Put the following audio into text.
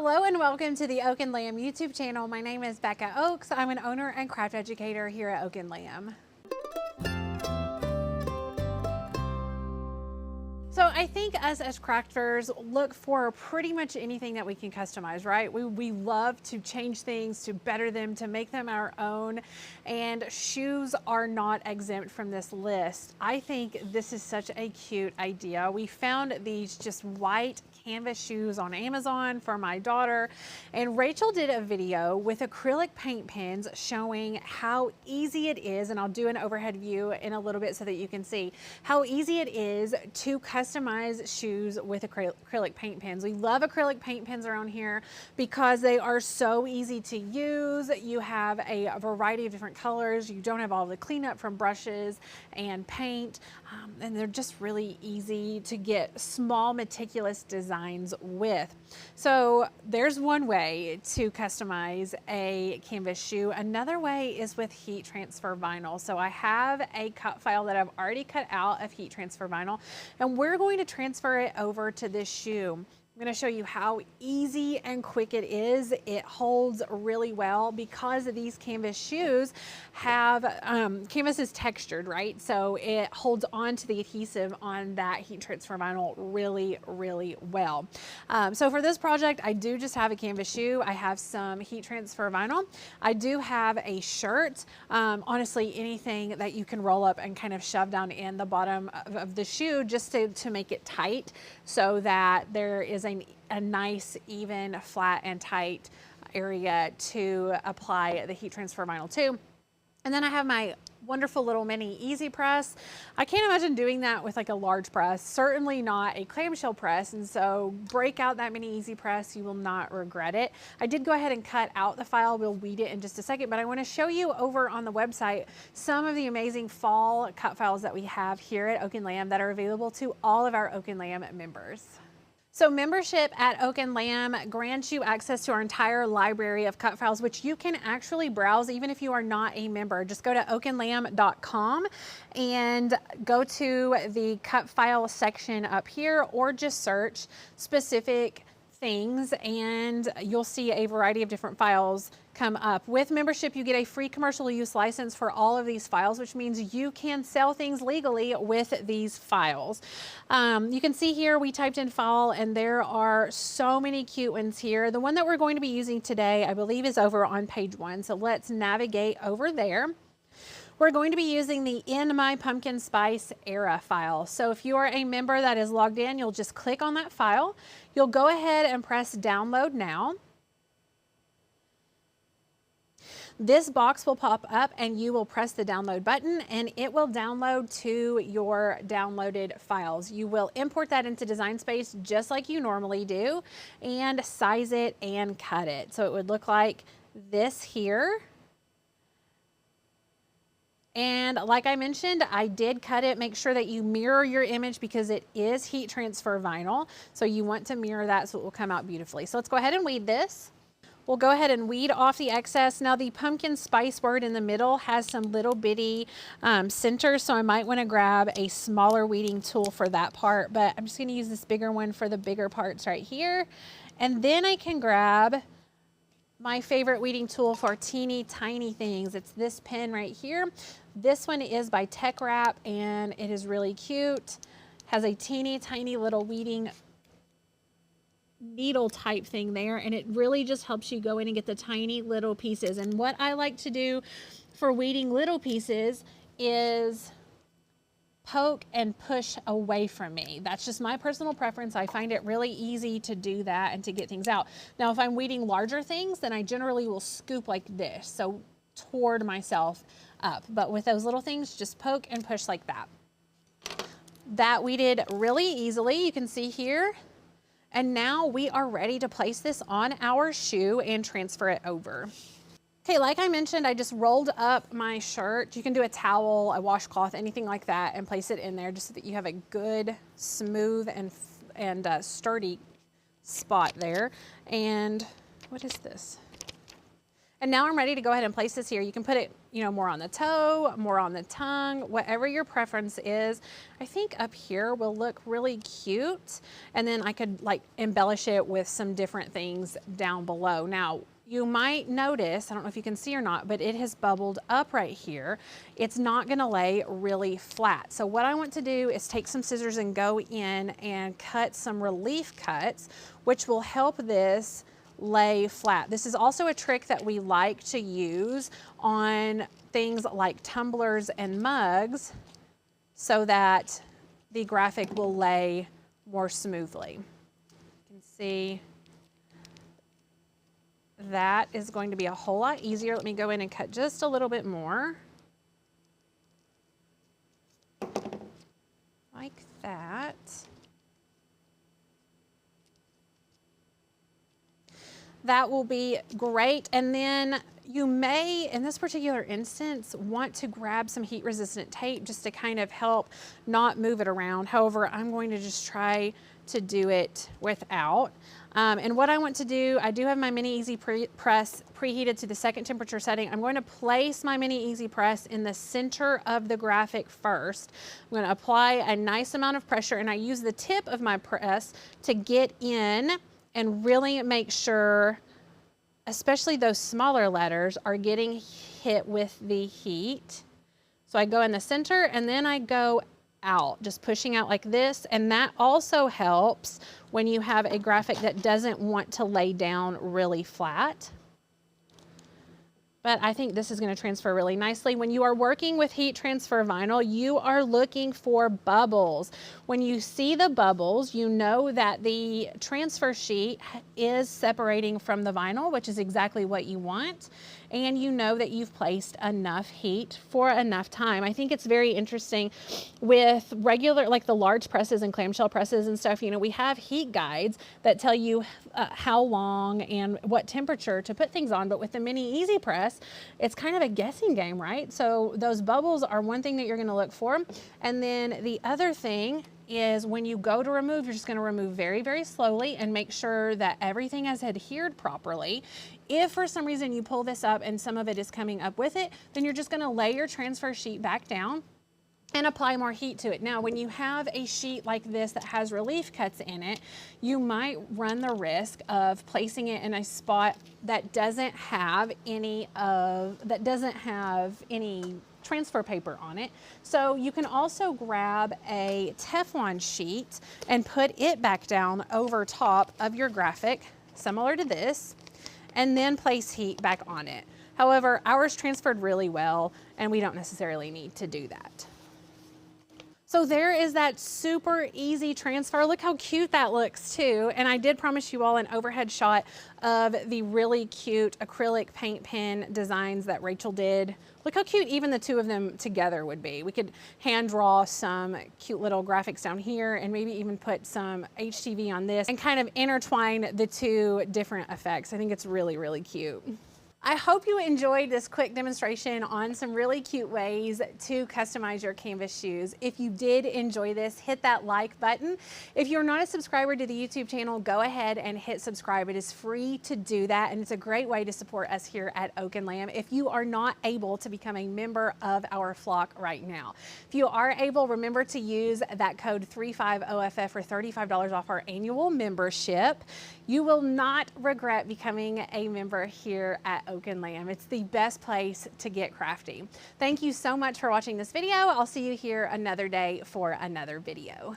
Hello and welcome to the Oak and Lamb YouTube channel. My name is Becca Oaks. I'm an owner and craft educator here at Oak and Lamb. So I think us as crafters look for pretty much anything that we can customize, right? We love to change things, to better them, to make them our own, and shoes are not exempt from this list. I think this is such a cute idea. We found these just white canvas shoes on Amazon for my daughter, and Rachel did a video with acrylic paint pens showing how easy it is, and I'll do an overhead view in a little bit so that you can see how easy it is to customize shoes with acrylic paint pens. We love acrylic paint pens around here because they are so easy to use. You have a variety of different colors. You don't have all the cleanup from brushes and paint, and they're just really easy to get small meticulous designs with. So there's one way to customize a canvas shoe. Another way is with heat transfer vinyl. So I have a cut file that I've already cut out of heat transfer vinyl, and we're going to transfer it over to this shoe. I'm going to show you how easy and quick it is. It holds really well because these canvas shoes have, canvas is textured, right? So it holds on to the adhesive on that heat transfer vinyl really, really well. So for this project, I do just have a canvas shoe. I have some heat transfer vinyl. I do have a shirt. Honestly, anything that you can roll up and kind of shove down in the bottom of the shoe just to make it tight so that there is a nice, even, flat, and tight area to apply the heat transfer vinyl to. And then I have my wonderful little mini easy press. I can't imagine doing that with like a large press, certainly not a clamshell press, and so break out that mini easy press. You will not regret it. I did go ahead and cut out the file. We'll weed it in just a second, but I want to show you over on the website some of the amazing fall cut files that we have here at Oak and Lamb that are available to all of our Oak and Lamb members. So membership at Oak and Lamb grants you access to our entire library of cut files, which you can actually browse even if you are not a member. Just go to oakandlamb.com and go to the cut file section up here, or just search specific things and you'll see a variety of different files come up. With membership, you get a free commercial use license for all of these files, which means you can sell things legally with these files. You can see here we typed in fall and there are so many cute ones here. The one that we're going to be using today, I believe, is over on page 1. So let's navigate over there. We're going to be using the In My Pumpkin Spice Era file. So if you are a member that is logged in, you'll just click on that file. You'll go ahead and press download now. This box will pop up and you will press the download button and it will download to your downloaded files. You will import that into Design Space just like you normally do and size it and cut it. So it would look like this here. And like I mentioned, I did cut it. Make sure that you mirror your image because it is heat transfer vinyl. So you want to mirror that so it will come out beautifully. So let's go ahead and weed this. We'll go ahead and weed off the excess. Now the pumpkin spice word in the middle has some little bitty centers, so I might want to grab a smaller weeding tool for that part, but I'm just going to use this bigger one for the bigger parts right here. And then I can grab my favorite weeding tool for teeny tiny things. It's this pen right here. This one is by Tech Wrap and it is really cute. Has a teeny tiny little weeding needle type thing there, and it really just helps you go in and get the tiny little pieces. And what I like to do for weeding little pieces is poke and push away from me. That's just my personal preference. I find it really easy to do that and to get things out. Now, if I'm weeding larger things, then I generally will scoop like this, so toward myself up. But with those little things, just poke and push like that. That weeded really easily, you can see here. And now we are ready to place this on our shoe and transfer it over. Okay, like I mentioned, I just rolled up my shirt. You can do a towel, a washcloth, anything like that, and place it in there just so that you have a good, smooth, and sturdy spot there. And what is this? And now I'm ready to go ahead and place this here. You can put it, you know, more on the toe, more on the tongue, whatever your preference is. I think up here will look really cute. And then I could like embellish it with some different things down below. Now, you might notice, I don't know if you can see or not, but it has bubbled up right here. It's not gonna lay really flat. So what I want to do is take some scissors and go in and cut some relief cuts, which will help this lay flat. This is also a trick that we like to use on things like tumblers and mugs so that the graphic will lay more smoothly. You can see that is going to be a whole lot easier. Let me go in and cut just a little bit more. Like that. That will be great. And then you may, in this particular instance, want to grab some heat resistant tape just to kind of help not move it around. However, I'm going to just try to do it without. And what I want to do, I do have my Mini Easy Press preheated to the second temperature setting. I'm going to place my Mini Easy Press in the center of the graphic first. I'm going to apply a nice amount of pressure, and I use the tip of my press to get in and really make sure, especially those smaller letters, are getting hit with the heat. So I go in the center and then I go out, just pushing out like this. And that also helps when you have a graphic that doesn't want to lay down really flat. But I think this is going to transfer really nicely. When you are working with heat transfer vinyl, you are looking for bubbles. When you see the bubbles, you know that the transfer sheet is separating from the vinyl, which is exactly what you want. And you know that you've placed enough heat for enough time. I think it's very interesting with regular, like the large presses and clamshell presses and stuff, you know, we have heat guides that tell you how long and what temperature to put things on. But with the Mini Easy Press, it's kind of a guessing game, right? So those bubbles are one thing that you're gonna look for. And then the other thing is when you go to remove, you're just gonna remove very, very slowly and make sure that everything has adhered properly. If for some reason you pull this up and some of it is coming up with it, then you're just gonna lay your transfer sheet back down and apply more heat to it. Now, when you have a sheet like this that has relief cuts in it, you might run the risk of placing it in a spot that doesn't have any transfer paper on it. So you can also grab a Teflon sheet and put it back down over top of your graphic, similar to this, and then place heat back on it. However, ours transferred really well and we don't necessarily need to do that. So there is that super easy transfer. Look how cute that looks too. And I did promise you all an overhead shot of the really cute acrylic paint pen designs that Rachel did. Look how cute even the two of them together would be. We could hand draw some cute little graphics down here and maybe even put some HTV on this and kind of intertwine the two different effects. I think it's really, really cute. I hope you enjoyed this quick demonstration on some really cute ways to customize your canvas shoes. If you did enjoy this, hit that like button. If you're not a subscriber to the YouTube channel, go ahead and hit subscribe. It is free to do that, and it's a great way to support us here at Oak and Lamb if you are not able to become a member of our flock right now. If you are able, remember to use that code 35OFF for $35 off our annual membership. You will not regret becoming a member here at Oak and Lamb. It's the best place to get crafty. Thank you so much for watching this video. I'll see you here another day for another video.